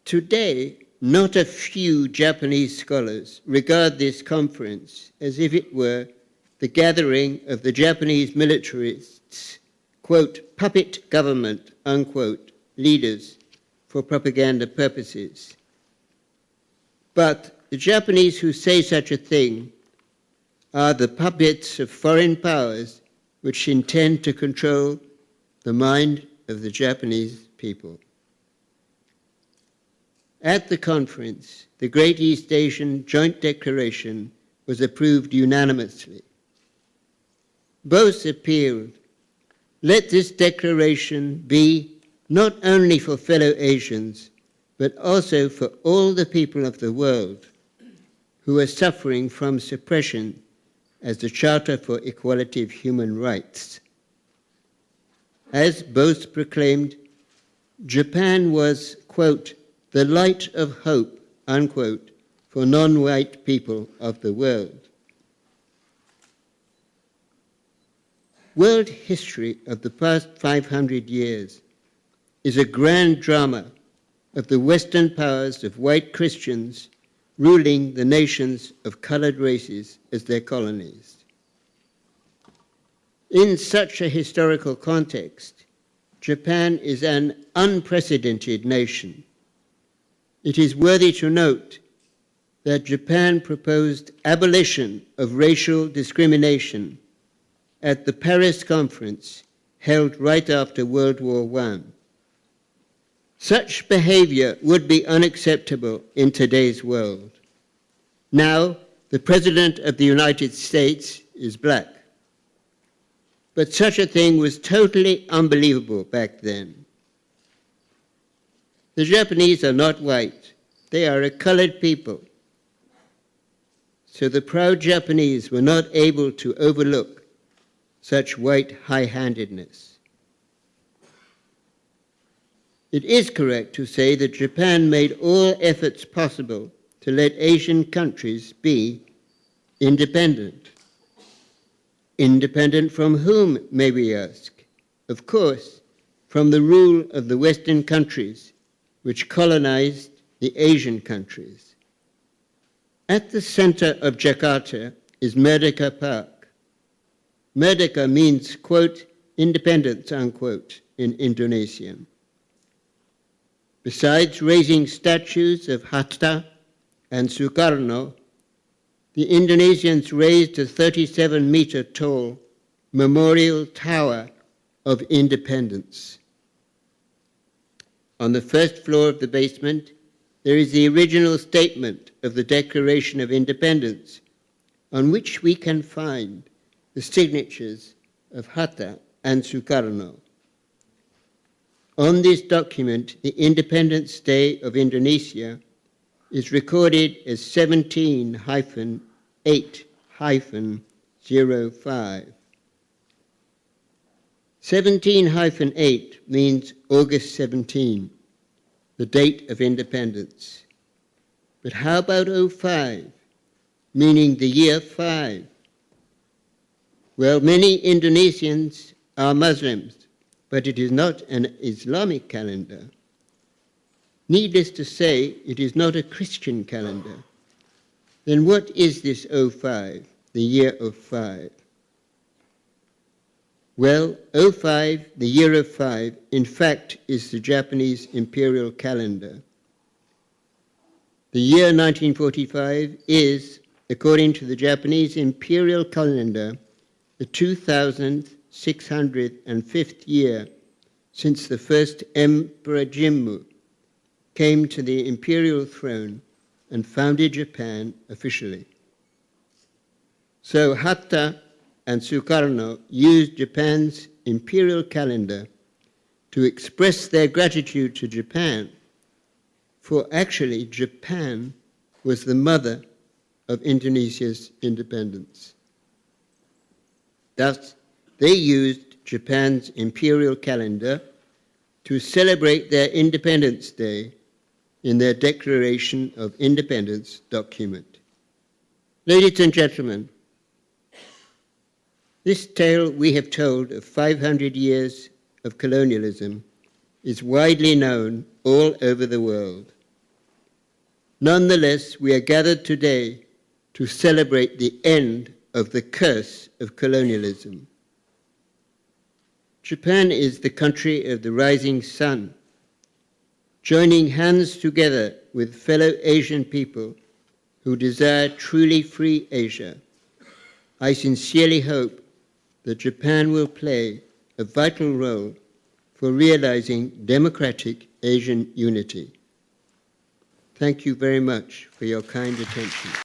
Today, not a few Japanese scholars regard this conference as if it were the gathering of the Japanese militarists, quote, puppet government, unquote, leaders for propaganda purposes. But the Japanese who say such a thing are the puppets of foreign powers which intend to control the mind of the Japanese people. At the conference, the Great East Asian Joint Declaration was approved unanimously. Both appealed, let this declaration be not only for fellow Asians, but also for all the people of the world who are suffering from suppression as the Charter for Equality of Human Rights. As both proclaimed, Japan was, quote, the light of hope, unquote, for non-white people of the world. World history of the past 500 years is a grand drama of the Western powers of white Christians ruling the nations of colored races as their colonies. In such a historical context, Japan is an unprecedented nation. It is worthy to note that Japan proposed abolition of racial discrimination at the Paris Conference held right after World War I. Such behavior would be unacceptable in today's world. Now, the President of the United States is black. But such a thing was totally unbelievable back then. The Japanese are not white. They are a colored people. So the proud Japanese were not able to overlook such white high-handedness. It is correct to say that Japan made all efforts possible to let Asian countries be independent. Independent from whom, may we ask? Of course, from the rule of the Western countries, which colonized the Asian countries. At the center of Jakarta is Merdeka Park. Merdeka means, quote, independence, unquote, in Indonesian. Besides raising statues of Hatta and Sukarno, the Indonesians raised a 37-meter tall memorial tower of independence. On the first floor of the basement, there is the original statement of the Declaration of Independence, on which we can find the signatures of Hatta and Sukarno. On this document, the Independence Day of Indonesia is recorded as 17-8-05. 17-8 means August 17, the date of independence. But how about 05, meaning the year 5? Well, many Indonesians are Muslims, but it is not an Islamic calendar. Needless to say, it is not a Christian calendar. Then what is this 05, the year of 5? Well, 05, the year of 5, in fact, is the Japanese imperial calendar. The year 1945 is, according to the Japanese imperial calendar, the 2,605th year since the first Emperor Jimmu came to the imperial throne and founded Japan officially. So Hatta and Sukarno used Japan's imperial calendar to express their gratitude to Japan, for actually Japan was the mother of Indonesia's independence. Thus, they used Japan's imperial calendar to celebrate their Independence Day in their Declaration of Independence document. Ladies and gentlemen, this tale we have told of 500 years of colonialism is widely known all over the world. Nonetheless, we are gathered today to celebrate the end of the curse of colonialism. Japan is the country of the rising sun. Joining hands together with fellow Asian people who desire truly free Asia, I sincerely hope that Japan will play a vital role for realizing democratic Asian unity. Thank you very much for your kind attention.